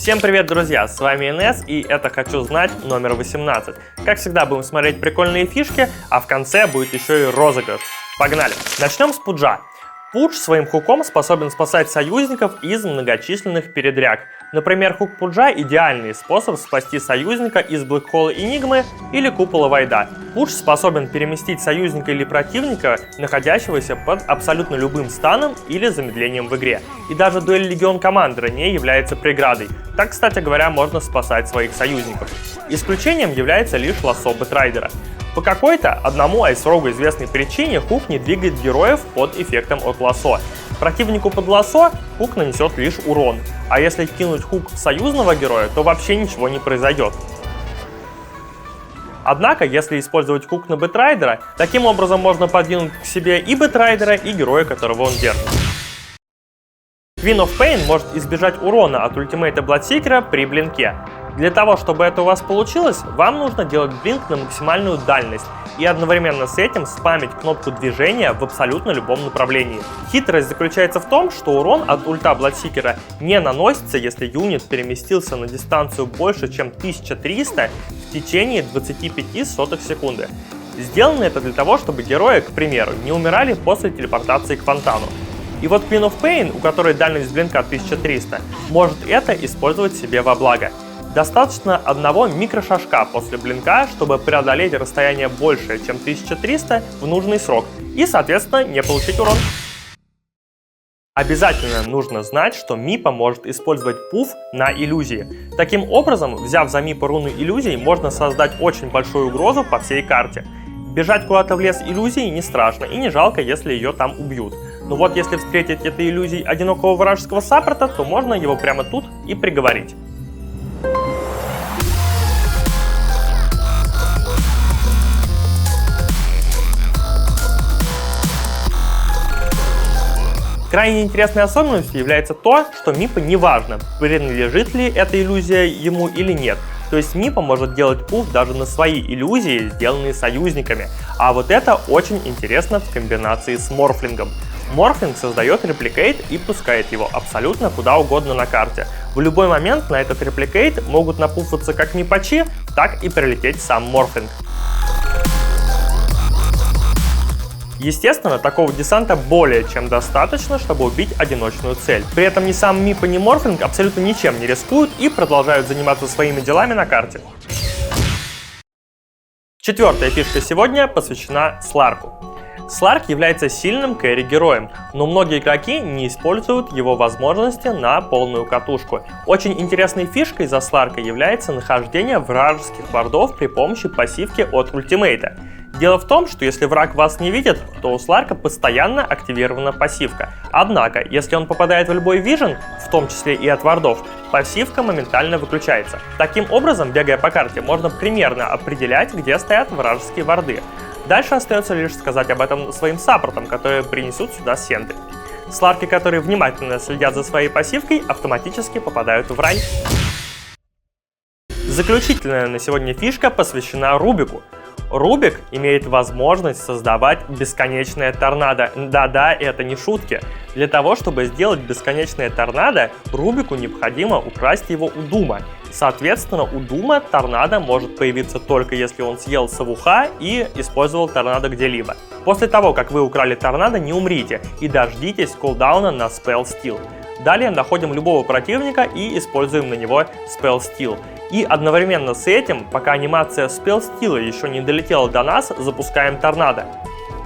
Всем привет, друзья! С вами НС, и это «Хочу знать» номер 18. Как всегда, будем смотреть прикольные фишки, а в конце будет еще и розыгрыш. Погнали! Начнем с пуджа. Пудж своим хуком способен спасать союзников из многочисленных передряг. Например, хук пуджа – идеальный способ спасти союзника из блэкхола Энигмы или купола Вайда. Пудж способен переместить союзника или противника, находящегося под абсолютно любым станом или замедлением в игре. И даже дуэль Легион Командера не является преградой. Так, кстати говоря, можно спасать своих союзников. Исключением является лишь лассо Бэтрайдера. По какой-то одному айсфрогу известной причине хук не двигает героев под эффектом от лассо. Противнику под лассо хук нанесет лишь урон, а если кинуть хук союзного героя, то вообще ничего не произойдет. Однако, если использовать хук на Бэтрайдера, таким образом можно подвинуть к себе и Бэтрайдера, и героя, которого он держит. Queen of Pain может избежать урона от ультимейта Бладсикера при блинке. Для того, чтобы это у вас получилось, вам нужно делать блинк на максимальную дальность и одновременно с этим спамить кнопку движения в абсолютно любом направлении. Хитрость заключается в том, что урон от ульта Бладсикера не наносится, если юнит переместился на дистанцию больше, чем 1300 в течение 0,25 секунды. Сделано это для того, чтобы герои, к примеру, не умирали после телепортации к фонтану. И вот Queen of Pain, у которой дальность блинка 1300, может это использовать себе во благо. Достаточно одного микрошажка после блинка, чтобы преодолеть расстояние большее, чем 1300 в нужный срок и, соответственно, не получить урон. Обязательно нужно знать, что Мипа может использовать пуф на иллюзии. Таким образом, взяв за Мипа руну иллюзий, можно создать очень большую угрозу по всей карте. Бежать куда-то в лес иллюзий не страшно и не жалко, если ее там убьют. Но вот если встретить этой иллюзией одинокого вражеского саппорта, то можно его прямо тут и приговорить. Крайне интересной особенностью является то, что Мипа неважно, принадлежит ли эта иллюзия ему или нет. То есть Мипа может делать пуф даже на свои иллюзии, сделанные союзниками. А вот это очень интересно в комбинации с морфлингом. Морфлинг создает репликейт и пускает его абсолютно куда угодно на карте. В любой момент на этот репликейт могут напуфаться как мипачи, так и прилететь сам морфлинг. Естественно, такого десанта более чем достаточно, чтобы убить одиночную цель. При этом ни сам Мипа, ни Морфлинг абсолютно ничем не рискуют и продолжают заниматься своими делами на карте. Четвертая фишка сегодня посвящена Сларку. Сларк является сильным кэрри-героем, но многие игроки не используют его возможности на полную катушку. Очень интересной фишкой за Сларка является нахождение вражеских вардов при помощи пассивки от ультимейта. Дело в том, что если враг вас не видит, то у Сларка постоянно активирована пассивка. Однако, если он попадает в любой вижен, в том числе и от вардов, пассивка моментально выключается. Таким образом, бегая по карте, можно примерно определять, где стоят вражеские варды. Дальше остается лишь сказать об этом своим саппортам, которые принесут сюда сенты. Сларки, которые внимательно следят за своей пассивкой, автоматически попадают в рай. Заключительная на сегодня фишка посвящена Рубику. Рубик имеет возможность создавать бесконечное торнадо. Да-да, это не шутки. Для того, чтобы сделать бесконечное торнадо, Рубику необходимо украсть его у Дума. Соответственно, у Дума торнадо может появиться только если он съел совуха и использовал торнадо где-либо. После того, как вы украли торнадо, не умрите и дождитесь кулдауна на Spell Steal. Далее находим любого противника и используем на него Spell Steal. И одновременно с этим, пока анимация Spell Steal еще не долетела до нас, запускаем торнадо.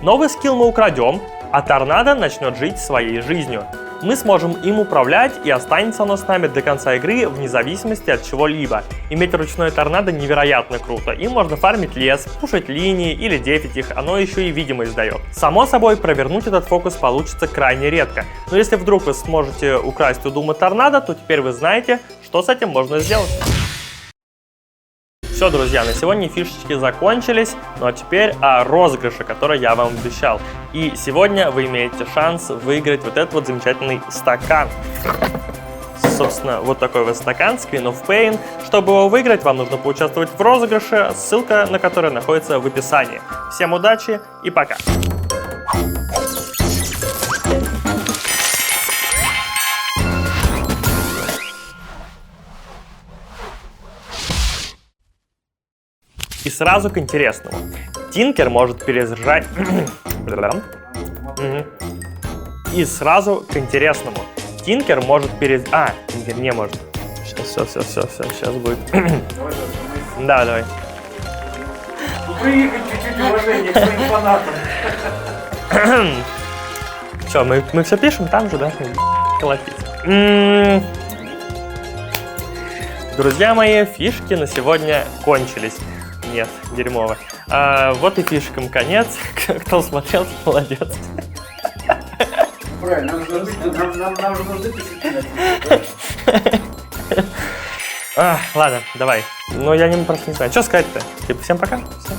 Новый скилл мы украдем, а торнадо начнет жить своей жизнью. Мы сможем им управлять, и останется оно с нами до конца игры вне зависимости от чего-либо. Иметь ручное торнадо невероятно круто. Им можно фармить лес, пушить линии или дефить их, оно еще и видимость дает. Само собой, провернуть этот фокус получится крайне редко. Но если вдруг вы сможете украсть у Дума торнадо, то теперь вы знаете, что с этим можно сделать. Все, друзья, на сегодня фишечки закончились, ну а теперь о розыгрыше, который я вам обещал. И сегодня вы имеете шанс выиграть вот этот вот замечательный стакан. Собственно, вот такой вот стакан с Queen of Pain. Чтобы его выиграть, вам нужно поучаствовать в розыгрыше, ссылка на который находится в описании. Всем удачи и пока! сразу к интересному. Тинкер может перезаряжать... И сразу к интересному. Тинкер может Тинкер не может. Сейчас будет. Давай. Проявить чуть-чуть уважения к своим фанатам. Все, мы все пишем там же, да? Колотить. Друзья мои, фишки на сегодня кончились. Нет, дерьмово. Вот и фишкам конец. Кто смотрел, молодец. Правильно, нам же нужны посетители. Ладно, давай. Но я просто не знаю. Что сказать-то? Типа, всем пока. Всем.